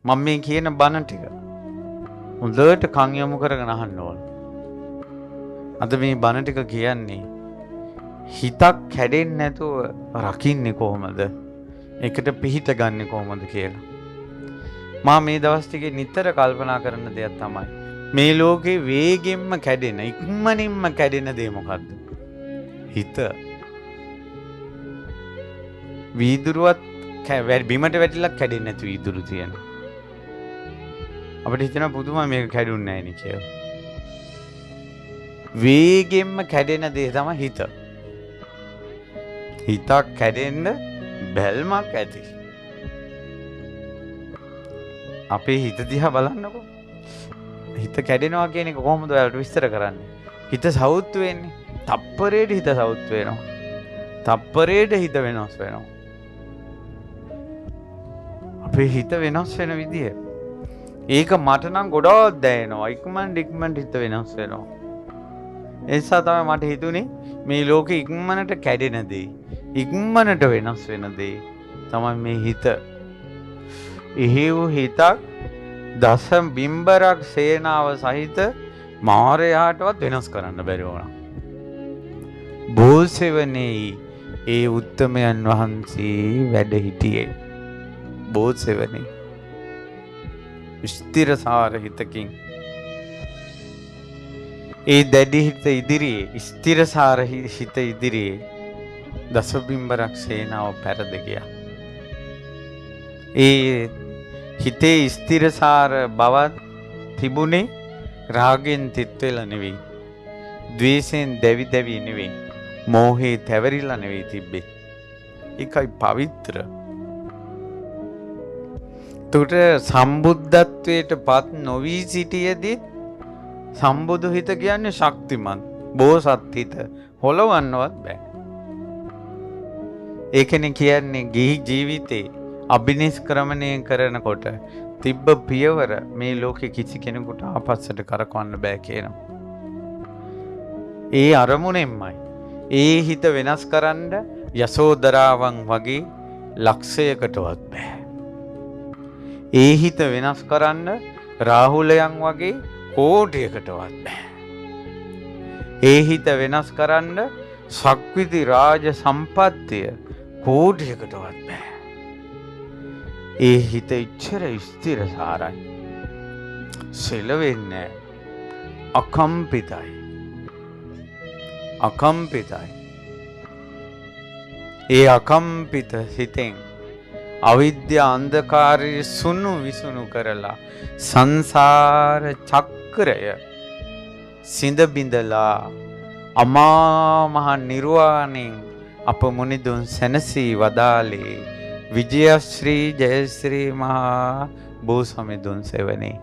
මම මේ කියන බණ ටික හොඳට කන් යොමු කරගෙන අහන්න ඕන. අද මේ බණ ටික කියන්නේ හිතක් කැඩෙන්නේ නැතුව රකින්නේ කොහොමද? ඒකට පිහිට ගන්නෙ කොහොමද කියලා. මා මේ දවස් ටිකේ නිතර කල්පනා කරන දෙයක් තමයි මේ ලෝකේ වේගෙන්ම කැඩෙන, ඉක්මනින්ම කැඩෙන දේ මොකද්ද? හිත. වීදුරුවත් බිමට වැටිලා කැඩෙන්නේ නැති වීදුරු තියෙන. අපිට හිතෙනවා පුදුමයි මේක කැඩුන්නේ නැහැ නේ කියලා. වේගෙන්ම කැඩෙන දේ තමයි හිත. හිතක් කැඩෙන්න බැල්මක් ඇති. අපේ හිත දිහා බලන්නකෝ. හිත කැඩෙනවා කියන එක කොහොමද ඔයාලට විස්තර කරන්නේ? හිත සවුත් වෙන්නේ. තප්පරේට හිත සවුත් වෙනවා. තප්පරේට හිත වෙනස් වෙනවා. අපේ හිත වෙනස් වෙන විදිය. ඒක මට නම් ගොඩාක් දැනෙනවා. ඉක්මනට හිත වෙනස් වෙනවා. ඒ නිසා තමයි මට හිතුනේ මේ ලෝකෙ ඉක්මනට කැඩෙන දේ, ඉක්මනට වෙනස් වෙන දේ තමයි මේ හිත. එහෙව් හිතක් දස බිම්බරක් සේනාව සහිත මාරයාටවත් වෙනස් කරන්න බැරි වුණා. බෝසෙවනේ ඒ උත්තමයන් වහන්සේ වැඩ හිටියේ. බෝසෙවනේ ස්ථිරසාර හිතකින් ඒ දැඩි හිත ඉදිරියේ, ස්ථිරසාර හිත ඉදිරියේ දස බිම්බරක් සේනාව පැරද ගියා. ඒ හිතේ ස්ථිරසාර බවක් තිබුණේ රාගෙන් තිත් වෙලා නෙවෙයි, ද්වේෂයෙන් දැවි දැවි නෙවෙයි, මෝහේ තැවරිලා නෙවෙයි තිබ්බේ. ඒකයි පවිත්‍ර. තුට සම්බුද්ධත්වයට පත් නොවී සිටියදී සම්බුදු හිත කියන්නේ ශක්තිමත් බෝසත් හිත හොලවන්නවත් බෑ. ඒකනේ කියන්නේ ගිහි ජීවිතේ අභිනිෂ්ක්‍රමණය කරනකොට තිබ්බ පියවර මේ ලෝකේ කිසි කෙනෙකුට ආපස්සට කරකවන්න බෑ කියනවා. ඒ අරමුණෙන්මයි ඒ හිත වෙනස් කරන්න යසෝදරාවන් වගේ ලක්ෂයකටවත් බෑ. ඒ හිත වෙනස් කරන්න රාහුලයන් වගේ කෝටියකටවත් බෑ. ඒ හිත වෙනස් කරන්න ශක්විති රාජ සම්පත්තිය කෝටියකටවත් බෑ. ඒ හිත ඉච්ඡර ස්ථිරසාරයි. සෙලවෙන්නේ අකම්පිතයි. අකම්පිතයි. ඒ අකම්පිත හිතෙන් අවිද්‍යා අන්ධකාරය සුණු විසුණු කරලා සංසාර චක්‍රය සිඳ බිඳලා අමා මහ නිර්වාණයෙන් අප මුනිදුන් සැනසී වදාලේ විජයශ්‍රී ජයශ්‍රී මහා බෝසමිඳුන් සෙවණේ.